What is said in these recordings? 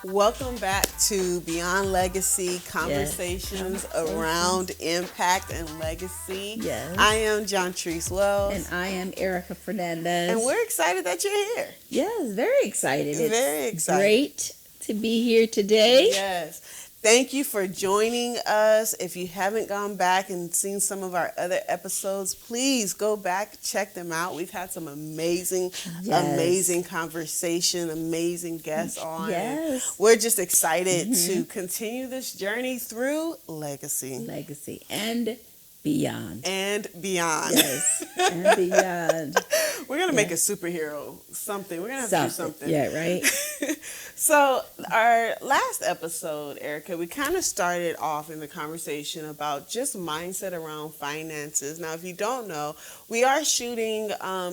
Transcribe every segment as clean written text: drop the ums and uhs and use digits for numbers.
Welcome back to Beyond Legacy Conversations around impact and legacy. Yes. I am John Treese Wells. And I am Erica Fernandez. And we're excited that you're here. Yes, very excited. Very It's excited. Great to be here today. Yes. Thank you for joining us. If you haven't gone back and seen some of our other episodes, please go back, check them out. We've had some amazing conversation, amazing guests on. Yes. We're just excited to continue this journey through legacy. Legacy and beyond. And beyond. Yes, and beyond. We're going to make a superhero something. We're going to have to do something. Yeah, right. So our last episode, Erica, we kind of started off in the conversation about just mindset around finances. Now, if you don't know, we are shooting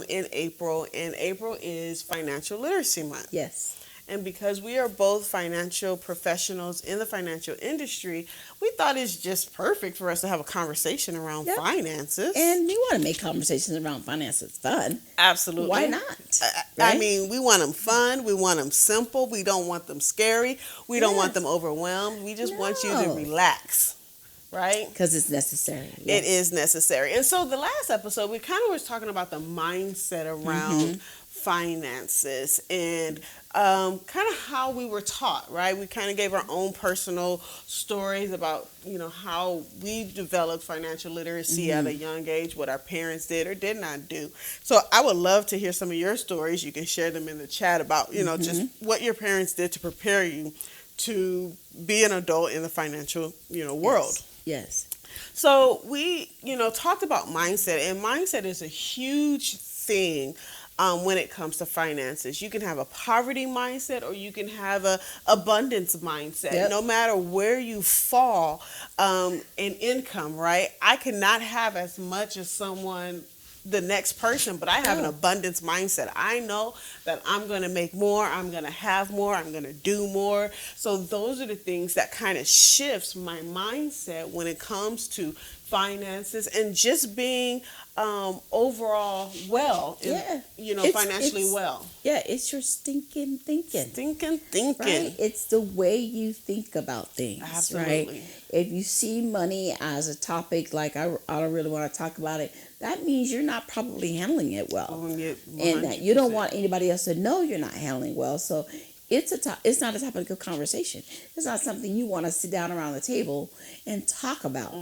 in April, and April is Financial Literacy Month. Yes. And because we are both financial professionals in the financial industry, we thought it's just perfect for us to have a conversation around finances. And we want to make conversations around finances fun. Absolutely. Why not? I mean, we want them fun. We want them simple. We don't want them scary. We don't want them overwhelmed. We just want you to relax. Right? Because it's necessary. Yes. It is necessary. And so the last episode, we kind of was talking about the mindset around finances and kind of how we were taught, right? We kind of gave our own personal stories about, how we developed financial literacy at a young age, what our parents did or did not do. So I would love to hear some of your stories. You can share them in the chat about, just what your parents did to prepare you to be an adult in the financial, world. Yes. So we, talked about mindset, and mindset is a huge thing when it comes to finances. You can have a poverty mindset or you can have a abundance mindset. Yep. No matter where you fall in income, right? I cannot have as much as the next person, but I have an abundance mindset. I know that I'm going to make more, I'm going to have more, I'm going to do more. So those are the things that kind of shifts my mindset when it comes to finances and just being overall well, financially well. Yeah, it's your stinking thinking. Stinking thinking. Right? It's the way you think about things. Absolutely. Right? If you see money as a topic, like I don't really want to talk about it, that means you're not probably handling it well. And that you don't want anybody else to know you're not handling well. So it's not a topic of conversation. It's not something you want to sit down around the table and talk about.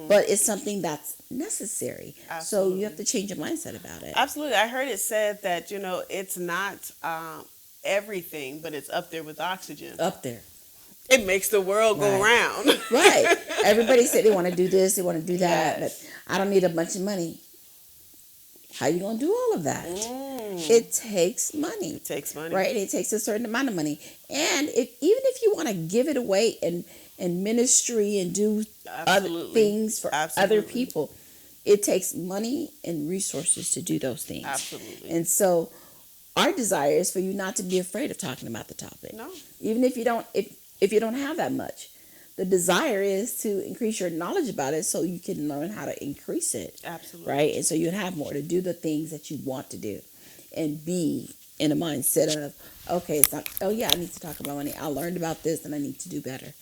But it's something that's necessary. Absolutely. So you have to change your mindset about it. Absolutely. I heard it said that, it's not everything, but it's up there with oxygen. Up there. It makes the world go round. Right. Everybody said they want to do this, they want to do that, but I don't need a bunch of money. How you going to do all of that? It takes money. It takes money. Right? It takes a certain amount of money. And even if you want to give it away in ministry and do other things for other people, it takes money and resources to do those things. Absolutely. And so our desire is for you not to be afraid of talking about the topic. No. Even if you don't have that much. The desire is to increase your knowledge about it so you can learn how to increase it. Absolutely. Right? And so you have more to do the things that you want to do and be in a mindset of, okay, it's not, I need to talk about money. I learned about this and I need to do better.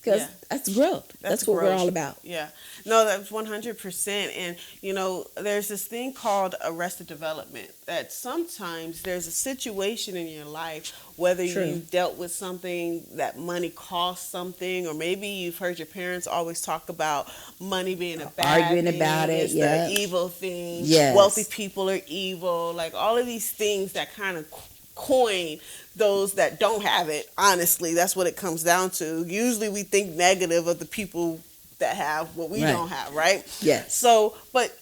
Because that's growth. That's what we're all about. Yeah. No, that's 100%. And, there's this thing called arrested development that sometimes there's a situation in your life, whether you've dealt with something that money costs something, or maybe you've heard your parents always talk about money being a bad arguing thing. About it. It's the evil thing. Yes. Wealthy people are evil. Like all of these things that kind of coin those that don't have it. Honestly, that's what it comes down to. Usually we think negative of the people that have what we don't have, right? Yes. So, but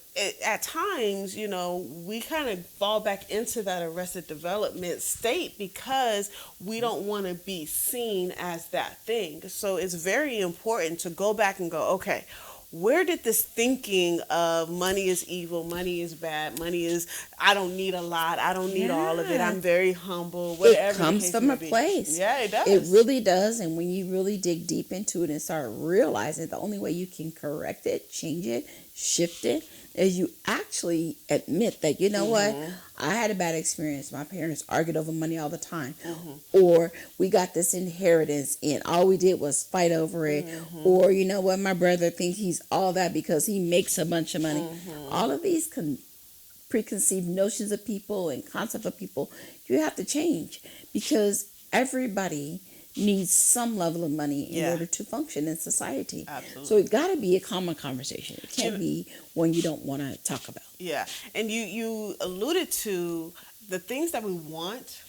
at times, we kind of fall back into that arrested development state because we don't want to be seen as that thing. So it's very important to go back and go, okay, where did this thinking of money is evil, money is bad, I don't need a lot, I don't need all of it, I'm very humble, whatever. It comes from a place. Yeah, it does. It really does. And when you really dig deep into it and start realizing the only way you can correct it, change it, shift it, is you actually admit that, you know what, I had a bad experience. My parents argued over money all the time. Or we got this inheritance and all we did was fight over it. Or, you know what, my brother thinks he's all that because he makes a bunch of money. All of these preconceived notions of people and concept of people, you have to change, because everybody needs some level of money in order to function in society. Absolutely. So it's got to be a common conversation. It can't be one you don't want to talk about. Yeah, and you alluded to the things that we want,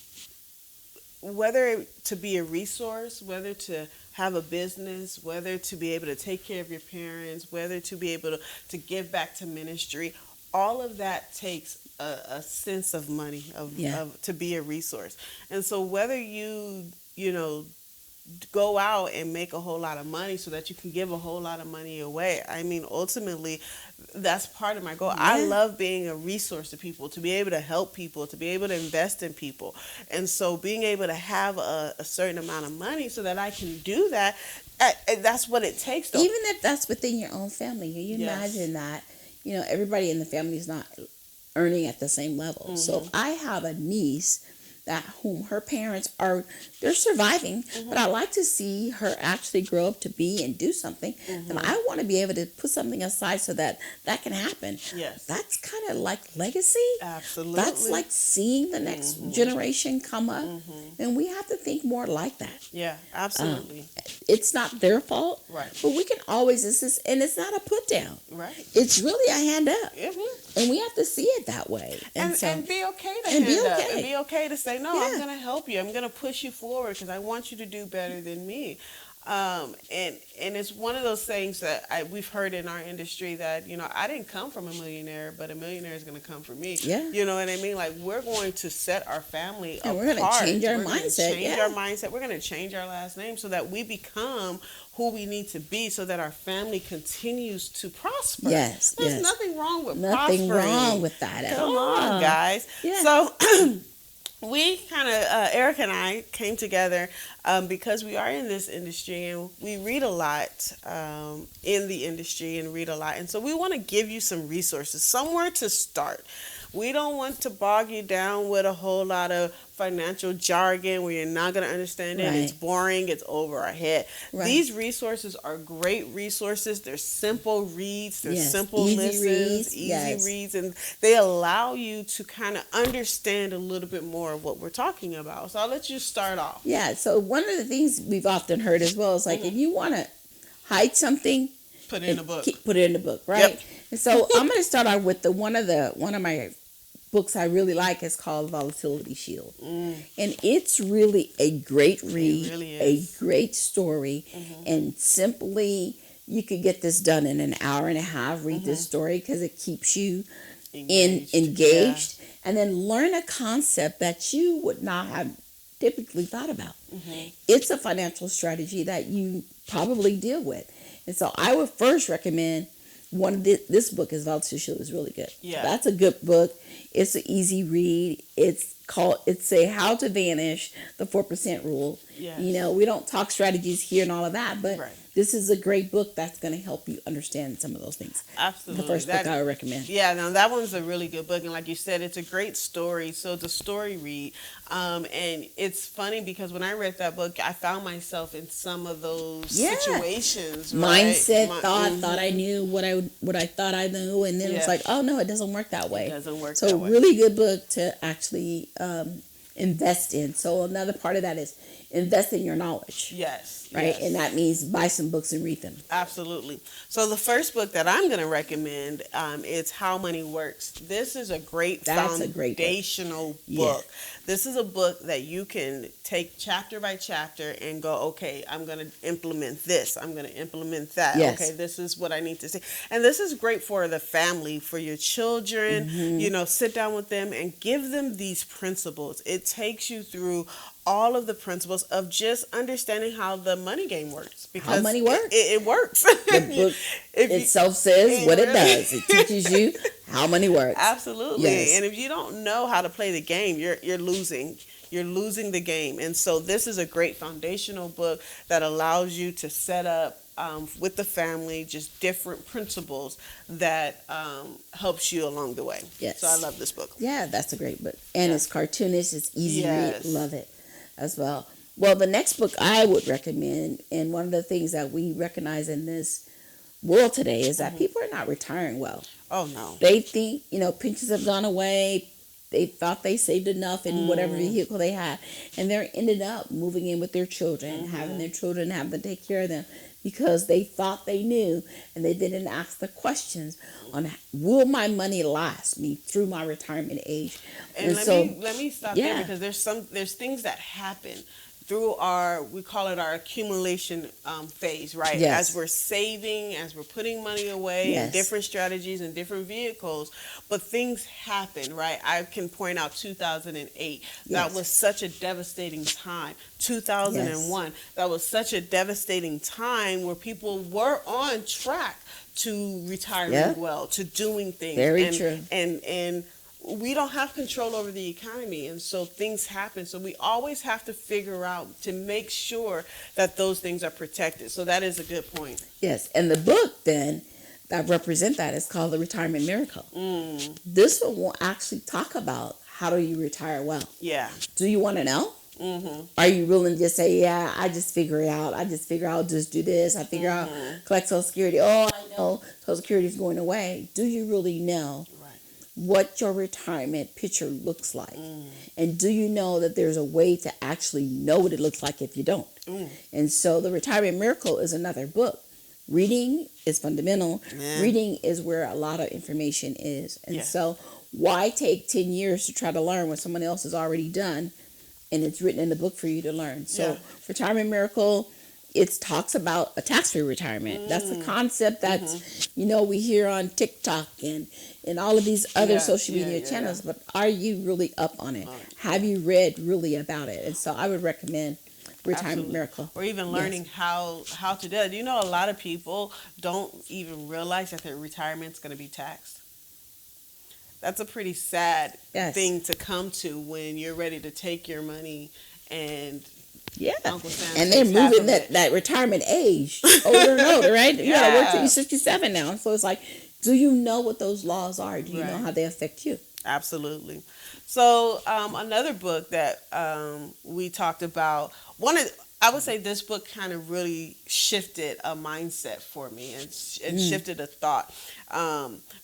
whether to be a resource, whether to have a business, whether to be able to take care of your parents, whether to be able to give back to ministry. All of that takes a sense of money of to be a resource. And so whether you go out and make a whole lot of money so that you can give a whole lot of money away, I mean, ultimately, that's part of my goal. I love being a resource to people, to be able to help people, to be able to invest in people. And so being able to have a certain amount of money so that I can do that, that's what it takes. Though. Even if that's within your own family. Can you imagine that? Everybody in the family is not earning at the same level. So I have a niece whom her parents they're surviving, but I like to see her actually grow up to be and do something. And I want to be able to put something aside so that can happen. Yes. That's kind of like legacy. Absolutely. That's like seeing the next generation come up. And we have to think more like that. Yeah, absolutely. It's not their fault. Right. But we can always assist, and it's not a put down. Right. It's really a hand up. And we have to see it that way. And be okay to hand up. And be okay to say, no, I'm going to help you. I'm going to push you forward because I want you to do better than me. And it's one of those things that we've heard in our industry that, I didn't come from a millionaire, but a millionaire is going to come from me. Yeah. You know what I mean? Like, we're going to set our family apart. We're going to change our mindset. Our mindset. We're going to change our last name so that we become who we need to be so that our family continues to prosper. Yes. There's nothing wrong with prospering. Nothing wrong with that at all. Come on, guys. Yeah. So... we kind of, Eric and I came together because we are in this industry and we read a lot in the industry and read a lot. And so we want to give you some resources, somewhere to start. We don't want to bog you down with a whole lot of financial jargon where you're not going to understand it. Right. It's boring. It's over our head. Right. These resources are great resources. They're simple reads. They're simple listens, easy reads, and they allow you to kind of understand a little bit more of what we're talking about. So I'll let you start off. Yeah. So one of the things we've often heard as well is like if you want to hide something, put it in a book. Put it in the book, right? Yep. And so I'm going to start out with one of my books I really like is called Volatility Shield. And it's really a great read, a great story, and simply you could get this done in an hour and a half, read this story because it keeps you engaged and then learn a concept that you would not have typically thought about. It's a financial strategy that you probably deal with. And so I would first recommend this book is Volatility Shield is really good. Yeah. That's a good book. It's an easy read. It's a How to Vanish the 4% Rule. Yes. We don't talk strategies here and all of that, but this is a great book that's going to help you understand some of those things. Absolutely. The first book I would recommend. Yeah, now that one's a really good book. And like you said, it's a great story. So it's a story read. And it's funny because when I read that book, I found myself in some of those situations. Mindset, thought I knew what I thought I knew. And then it's like, oh, no, it doesn't work that way. It doesn't work that way. So really good book to actually invest in. So another part of that is invest in your knowledge. Yes. Right? Yes. And that means buy some books and read them. Absolutely. So the first book that I'm going to recommend is How Money Works. This is a great foundational book. Yes. This is a book that you can take chapter by chapter and go, okay, I'm going to implement this. I'm going to implement that. Yes. Okay, this is what I need to see. And this is great for the family, for your children. Sit down with them and give them these principles. It takes you through all of the principles of just understanding how the money game works. Because how money works. It works. The book itself says what it does. It teaches you how money works. Absolutely. Yes. And if you don't know how to play the game, you're losing. you're losing the game. And so this is a great foundational book that allows you to set up with the family just different principles that helps you along the way. Yes. So I love this book. Yeah, that's a great book. And it's cartoonish. It's easy to Yes. read. Love it as well. Well, the next book I would recommend, and one of the things that we recognize in this world today is that people are not retiring well. Oh, no. They think, pensions have gone away. They thought they saved enough in whatever vehicle they had. And they're ended up moving in with their children, having their children have to take care of them because they thought they knew and they didn't ask the questions on will my money last me through my retirement age. And let me stop there because there's things that happen through we call it our accumulation phase, right? Yes. As we're saving, as we're putting money away in different strategies and different vehicles, but things happen, right? I can point out 2008. That was such a devastating time. 2001. That was such a devastating time where people were on track to retiring well, to doing things. Very true. And we don't have control over the economy, and so things happen. So we always have to figure out to make sure that those things are protected. So that is a good point. Yes, and the book then that represent that is called The Retirement Miracle. This one will actually talk about how do you retire well. Yeah. Do you want to know? Are you willing to just say, yeah, I just figure it out. I just figure I'll just do this. I figure out collect Social Security. Oh, I know Social Security is going away. Do you really know what your retirement picture looks like? And do you know that there's a way to actually know what it looks like if you don't? And so The Retirement Miracle is another book. Reading is fundamental. Reading is where a lot of information is. And so why take 10 years to try to learn what someone else has already done and it's written in the book for you to learn? So Retirement Miracle, it talks about a tax-free retirement. That's a concept that's, we hear on TikTok and all of these other social media channels, but are you really up on it? Have you read really about it? And so I would recommend Retirement Miracle. Or even learning how to do it. A lot of people don't even realize that their retirement's going to be taxed. That's a pretty sad thing to come to when you're ready to take your money and Uncle Sam and they're moving that retirement age older and older, right? You gotta work till you're 67 now. So it's like, do you know what those laws are? Do you know how they affect you? Absolutely. So another book that we talked about, I would say this book kind of really shifted a mindset for me and shifted a thought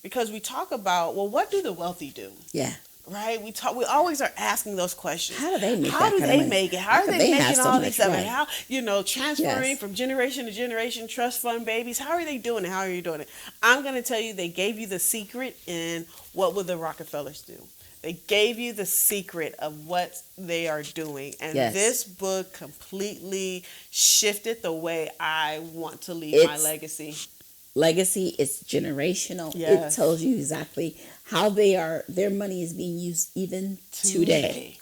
because we talk about, well, what do the wealthy do? Yeah. Right? We always are asking those questions. How do they make How do they make it? How are they making all this stuff? And how, transferring from generation to generation, trust fund babies. How are they doing it? How are you doing it? I'm going to tell you, they gave you the secret in What Would the Rockefellers Do? They gave you the secret of what they are doing. And this book completely shifted the way I want to leave my legacy. Legacy is generational. It tells you exactly how their money is being used even today.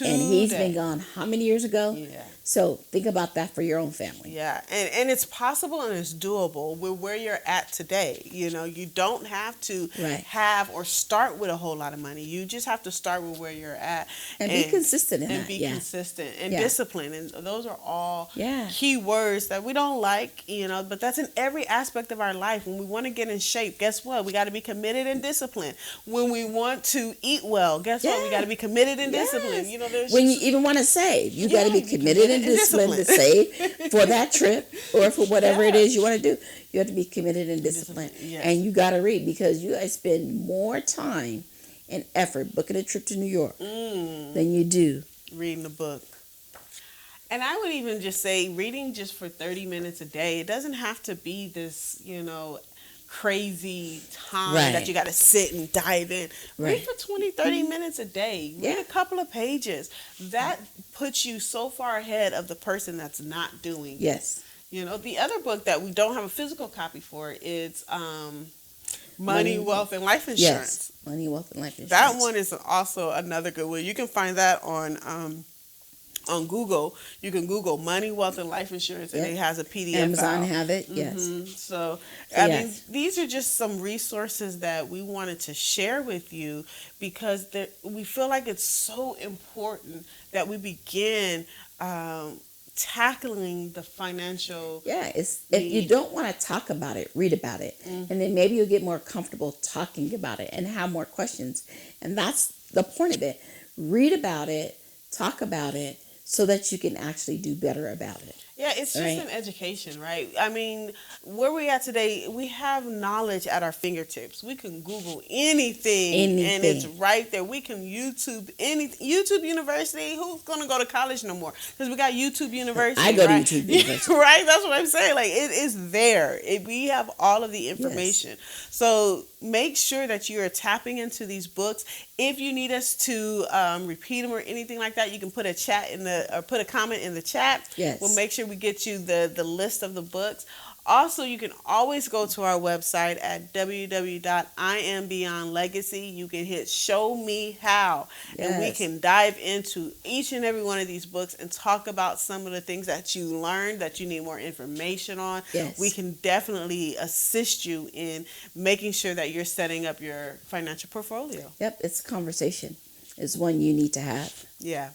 And he's been gone how many years ago? Yeah. So think about that for your own family. Yeah, and it's possible and it's doable with where you're at today. You don't have to have or start with a whole lot of money. You just have to start with where you're at. And be consistent in that. And be consistent and discipline. And those are all key words that we don't like, but that's in every aspect of our life. When we want to get in shape, guess what? We got to be committed and disciplined. When we want to eat well, guess what? We got to be committed and disciplined. When you even want to save, you got to be committed and disciplined to save for that trip or for whatever it is you want to do. You have to be committed and disciplined. And you got to read, because you guys spend more time and effort booking a trip to New York than you do reading the book. And I would even just say reading just for 30 minutes a day. It doesn't have to be this, crazy time that you got to sit and dive in. Read for 20, 30 minutes a day. Read a couple of pages. That puts you so far ahead of the person that's not doing it. The other book that we don't have a physical copy for is Money, Wealth, and Life Insurance. Money, Wealth, and Life Insurance. That one is also another good one. You can find that on on Google, you can Google money, wealth, and life insurance, and it has a PDF. Amazon have it, yes. So, I mean, these are just some resources that we wanted to share with you because we feel like it's so important that we begin tackling the financial. If you don't want to talk about it, read about it, and then maybe you'll get more comfortable talking about it and have more questions. And that's the point of it. Read about it, talk about it, so that you can actually do better about it. Yeah, it's just an education, right? I mean, where we at today, we have knowledge at our fingertips. We can Google anything. And it's right there. We can YouTube anything. YouTube University, who's going to go to college no more? Because we got YouTube University. I go to YouTube University. Right? That's what I'm saying. Like, it is there. We have all of the information. Yes. So make sure that you are tapping into these books. If you need us to repeat them or anything like that, you can put a comment in the chat. Yes. We'll make sure we get you the list of the books. Also, you can always go to our website at www.iambeyondlegacy. You can hit Show Me How, and we can dive into each and every one of these books and talk about some of the things that you learned that you need more information on. Yes. We can definitely assist you in making sure that you're setting up your financial portfolio. Yep, it's a conversation. It's one you need to have. Yeah.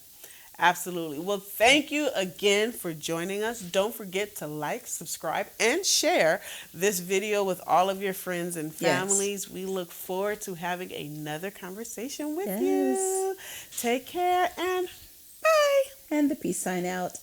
Absolutely. Well, thank you again for joining us. Don't forget to like, subscribe, and share this video with all of your friends and families. Yes. We look forward to having another conversation with you. Take care and bye. And the peace sign out.